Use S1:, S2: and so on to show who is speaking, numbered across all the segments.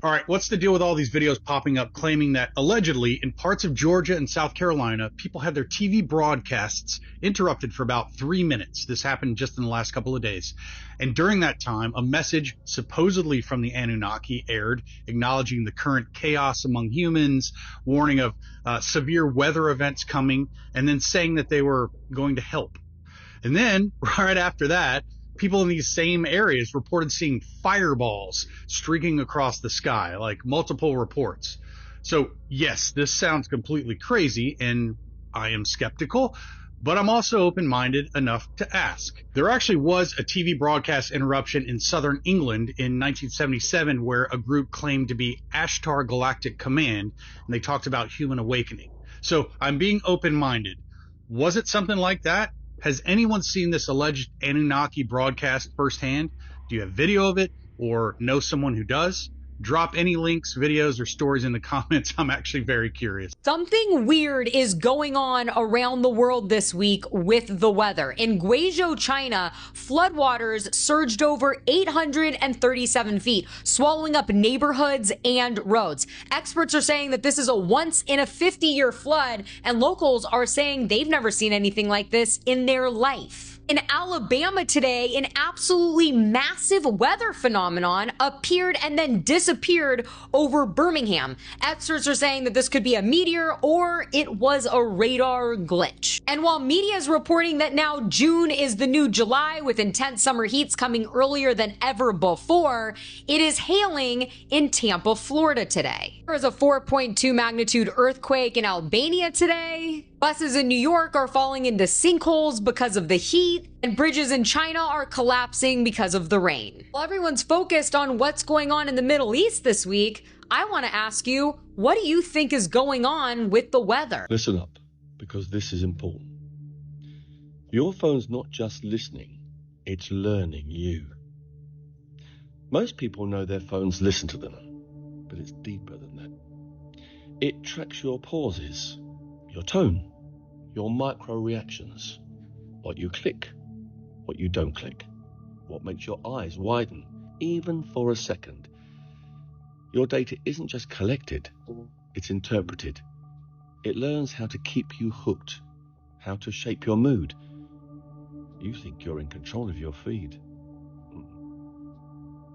S1: All right, what's the deal with all these videos popping up claiming that allegedly in parts of Georgia and South Carolina, people had their TV broadcasts interrupted for about 3 minutes? This happened just in the last couple of days. And during that time, a message supposedly from the Anunnaki aired, acknowledging the current chaos among humans, warning of severe weather events coming, and then saying that they were going to help. And then right after that, people in these same areas reported seeing fireballs streaking across the sky, like multiple reports. So yes, this sounds completely crazy, and I am skeptical, but I'm also open-minded enough to ask. There actually was a TV broadcast interruption in southern England in 1977 where a group claimed to be Ashtar Galactic Command, and they talked about human awakening. So I'm being open-minded. Was it something like that? Has anyone seen this alleged Anunnaki broadcast firsthand? Do you have video of it or know someone who does? Drop any links, videos, or stories in the comments. I'm actually very curious.
S2: Something weird is going on around the world this week with the weather. In Guizhou, China, floodwaters surged over 837 feet, swallowing up neighborhoods and roads. Experts are saying that this is a once-in-a-50-year flood, and locals are saying they've never seen anything like this in their life. In Alabama today, an absolutely massive weather phenomenon appeared and then disappeared over Birmingham. Experts are saying that this could be a meteor or it was a radar glitch. And while media is reporting that now June is the new July with intense summer heats coming earlier than ever before, it is hailing in Tampa, Florida today. There was a 4.2 magnitude earthquake in Albania today. Buses in New York are falling into sinkholes because of the heat, and bridges in China are collapsing because of the rain. While everyone's focused on what's going on in the Middle East this week, I want to ask you, what do you think is going on with the weather?
S3: Listen up, because this is important. Your phone's not just listening, it's learning you. Most people know their phones listen to them, but it's deeper than that. It tracks your pauses, your tone, your micro reactions, what you click, what you don't click, what makes your eyes widen, even for a second. Your data isn't just collected, it's interpreted. It learns how to keep you hooked, how to shape your mood. You think you're in control of your feed.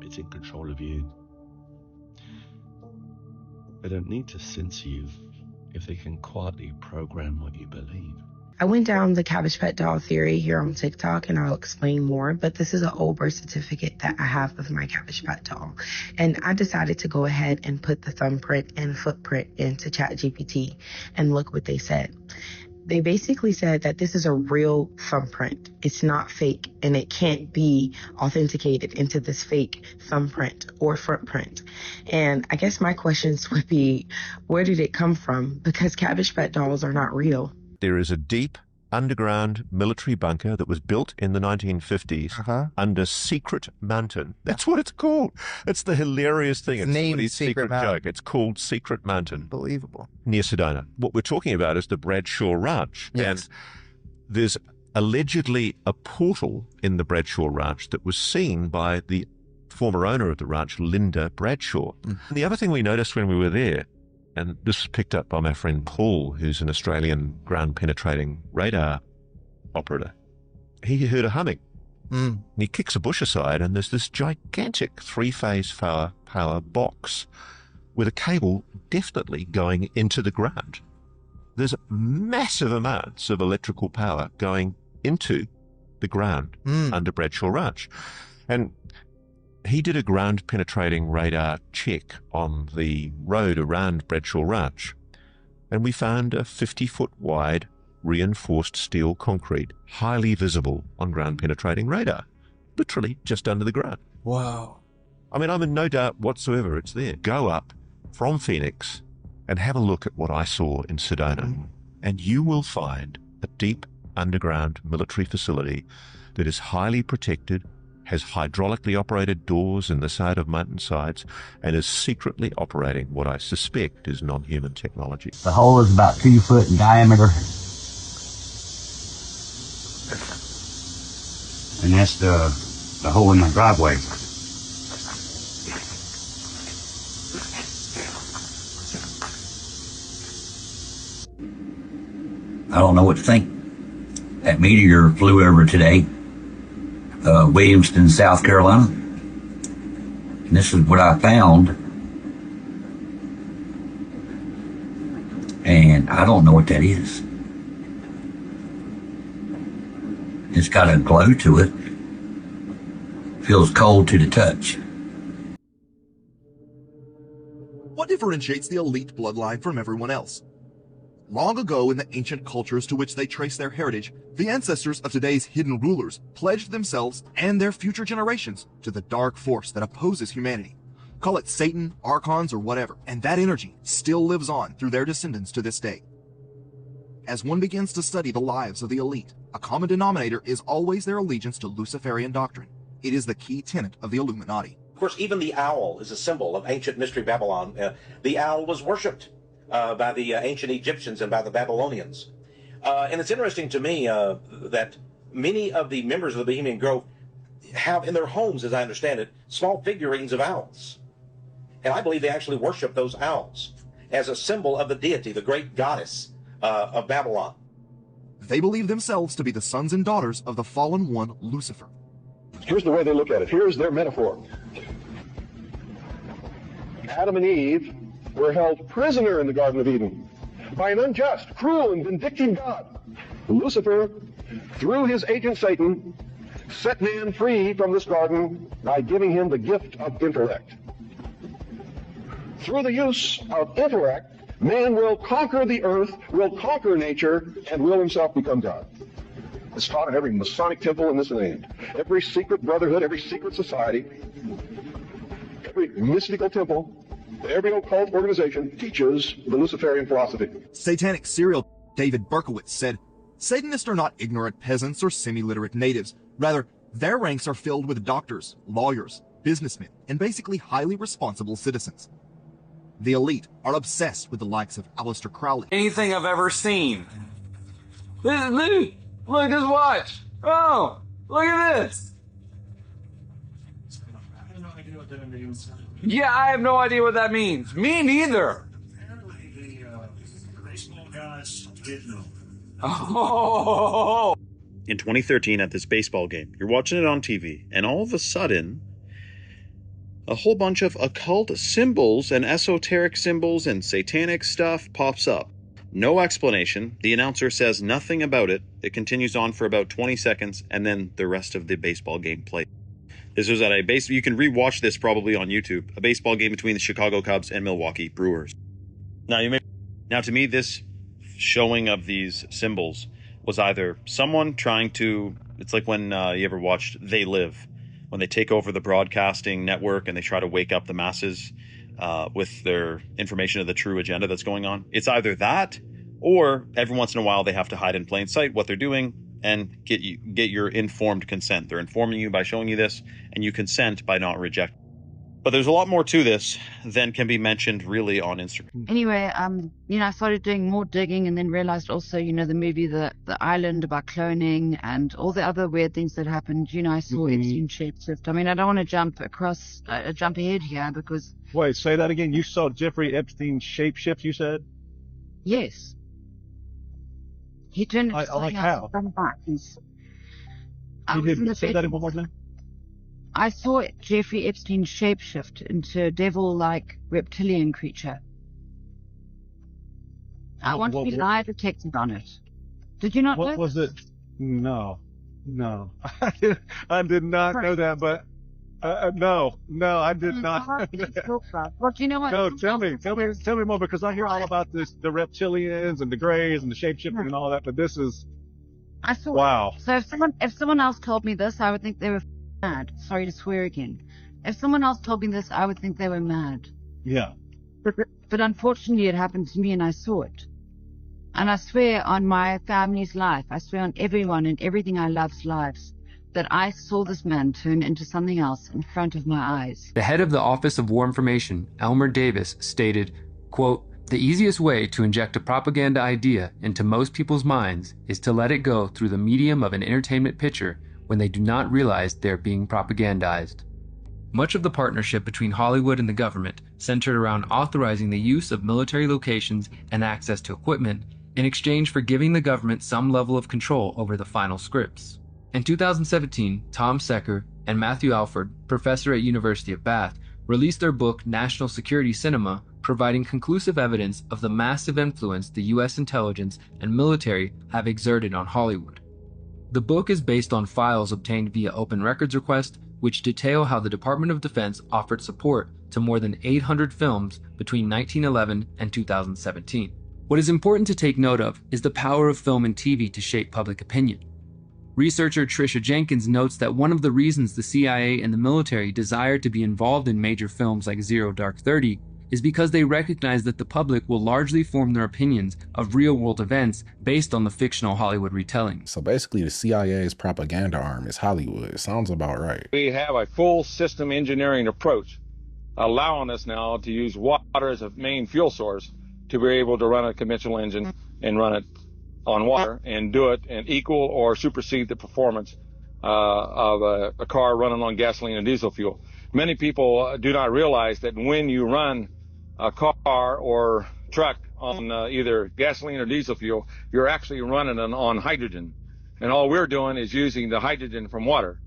S3: It's in control of you. They don't need to censor you if they can quietly program what you believe.
S4: I went down the Cabbage Patch doll theory here on TikTok, and I'll explain more, but this is an old birth certificate that I have of my Cabbage Patch doll. And I decided to go ahead and put the thumbprint and footprint into ChatGPT, and look what they said. They basically said that this is a real thumbprint. It's not fake, and it can't be authenticated into this fake thumbprint or footprint. And I guess my questions would be, where did it come from? Because Cabbage Patch dolls are not real.
S5: There is a deep underground military bunker that was built in the 1950s under Secret Mountain. That's what it's called. It's the hilarious thing. It's
S6: named
S5: a
S6: Secret
S5: joke. It's called Secret Mountain.
S6: Unbelievable.
S5: Near Sedona. What we're talking about is the Bradshaw Ranch.
S6: Yes.
S5: And there's allegedly a portal in the Bradshaw Ranch that was seen by the former owner of the ranch, Linda Bradshaw. And the other thing we noticed when we were there, and this was picked up by my friend Paul, who's an Australian ground-penetrating radar operator. He heard a humming. And he kicks a bush aside, and there's this gigantic three-phase power box with a cable definitely going into the ground. There's massive amounts of electrical power going into the ground under Bradshaw Ranch. And he did a ground-penetrating radar check on the road around Bradshaw Ranch, and we found a 50-foot wide reinforced steel concrete, highly visible on ground-penetrating radar, literally just under the ground.
S6: Wow.
S5: I mean, I'm in no doubt whatsoever it's there. Go up from Phoenix and have a look at what I saw in Sedona, and you will find a deep underground military facility that is highly protected, has hydraulically operated doors in the side of mountainsides, and is secretly operating what I suspect is non-human technology.
S7: The hole is about 2 foot in diameter. And that's the hole in my driveway. I don't know what to think. That meteor flew over today, Williamston, South Carolina. And this is what I found. And I don't know what that is. It's got a glow to it. Feels cold to the touch.
S6: What differentiates the elite bloodline from everyone else? Long ago in the ancient cultures to which they trace their heritage, the ancestors of today's hidden rulers pledged themselves and their future generations to the dark force that opposes humanity. Call it Satan, archons, or whatever, and that energy still lives on through their descendants to this day. As one begins to study the lives of the elite, a common denominator is always their allegiance to Luciferian doctrine. It is the key tenet of the Illuminati.
S8: Of course, even the owl is a symbol of ancient Mystery Babylon. The owl was worshipped by the ancient Egyptians and by the Babylonians. And it's interesting to me that many of the members of the Bohemian Grove have in their homes, as I understand it, small figurines of owls. And I believe they actually worship those owls as a symbol of the deity, the great goddess of Babylon.
S6: They believe themselves to be the sons and daughters of the fallen one, Lucifer.
S9: Here's the way they look at it. Here's their metaphor. Adam and Eve were held prisoner in the Garden of Eden by an unjust, cruel, and vindictive God. Lucifer, through his agent Satan, set man free from this garden by giving him the gift of intellect. Through the use of intellect, man will conquer the earth, will conquer nature, and will himself become God. It's taught in every Masonic temple in this land, every secret brotherhood, every secret society, every mystical temple, every occult organization teaches the Luciferian philosophy.
S6: Satanic serial David Berkowitz said, Satanists are not ignorant peasants or semi-literate natives. Rather, their ranks are filled with doctors, lawyers, businessmen, and basically highly responsible citizens. The elite are obsessed with the likes of Aleister Crowley.
S10: Anything I've ever seen. This is me. Look, just watch. Oh, look at this.
S11: I have no idea what that means.
S10: Yeah, I have no idea what that means. Me neither.
S11: Apparently the baseball guys did know.
S10: Oh.
S12: In 2013 at this baseball game, you're watching it on TV, and all of a sudden, a whole bunch of occult symbols and esoteric symbols and satanic stuff pops up. No explanation. The announcer says nothing about it. It continues on for about 20 seconds, and then the rest of the baseball game plays. This was at a base. You can rewatch this probably on YouTube. A baseball game between the Chicago Cubs and Milwaukee Brewers. Now, to me, this showing of these symbols was either someone trying to. It's like when you ever watched They Live, when they take over the broadcasting network and they try to wake up the masses with their information of the true agenda that's going on. It's either that, or every once in a while they have to hide in plain sight what they're doing and get your informed consent. They're informing you by showing you this, and you consent by not rejecting. But there's a lot more to this than can be mentioned really on Instagram.
S13: Anyway, I started doing more digging and then realized also, the movie The Island about cloning and all the other weird things that happened. I saw Epstein shapeshift. I mean, I don't want to jump ahead here because...
S9: Wait, say that again. You saw Jeffrey Epstein shapeshift, you said?
S13: Yes. He turned into
S9: like how? He did. Say that one more time.
S13: I saw Jeffrey Epstein shapeshift into a devil-like reptilian creature. I want to be lie detected on it. Did you not know?
S9: What was it? No. I did not know that, but no, I did not.
S13: Well, do you know what?
S9: No, tell me more, because I hear all about this, the reptilians and the greys and the shapeshifting and all that, but this is... Wow.
S13: So if someone else told me this, I would think they were mad. Sorry to swear again. If someone else told me this, I would think they were mad.
S9: Yeah.
S13: But unfortunately, it happened to me and I saw it. And I swear on my family's life, I swear on everyone and everything I love's lives, that I saw this man turn into something else in front of my eyes.
S14: The head of the Office of War Information, Elmer Davis, stated, quote, "The easiest way to inject a propaganda idea into most people's minds is to let it go through the medium of an entertainment picture when they do not realize they're being propagandized." Much of the partnership between Hollywood and the government centered around authorizing the use of military locations and access to equipment in exchange for giving the government some level of control over the final scripts. In 2017, Tom Secker and Matthew Alford, professor at University of Bath, released their book National Security Cinema, providing conclusive evidence of the massive influence the U.S. intelligence and military have exerted on Hollywood. The book is based on files obtained via open records request, which detail how the Department of Defense offered support to more than 800 films between 1911 and 2017. What is important to take note of is the power of film and TV to shape public opinion. Researcher Tricia Jenkins notes that one of the reasons the CIA and the military desired to be involved in major films like Zero Dark 30 is because they recognize that the public will largely form their opinions of real-world events based on the fictional Hollywood retelling.
S15: So basically the CIA's propaganda arm is Hollywood. It sounds about right.
S16: We have a full system engineering approach, allowing us now to use water as a main fuel source to be able to run a conventional engine and run it on water and do it and equal or supersede the performance of a car running on gasoline and diesel fuel. Many people do not realize that when you run a car or truck on either gasoline or diesel fuel, you're actually running it on hydrogen. And all we're doing is using the hydrogen from water.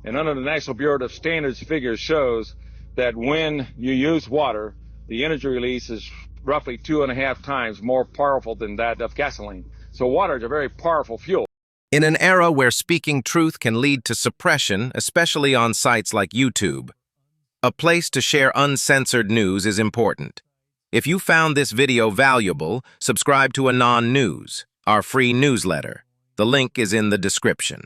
S16: And under the National Bureau of Standards figures shows that when you use water, the energy release is roughly 2.5 times more powerful than that of gasoline. So water is a very powerful fuel.
S17: In an era where speaking truth can lead to suppression, especially on sites like YouTube, a place to share uncensored news is important. If you found this video valuable, subscribe to Anon News, our free newsletter. The link is in the description.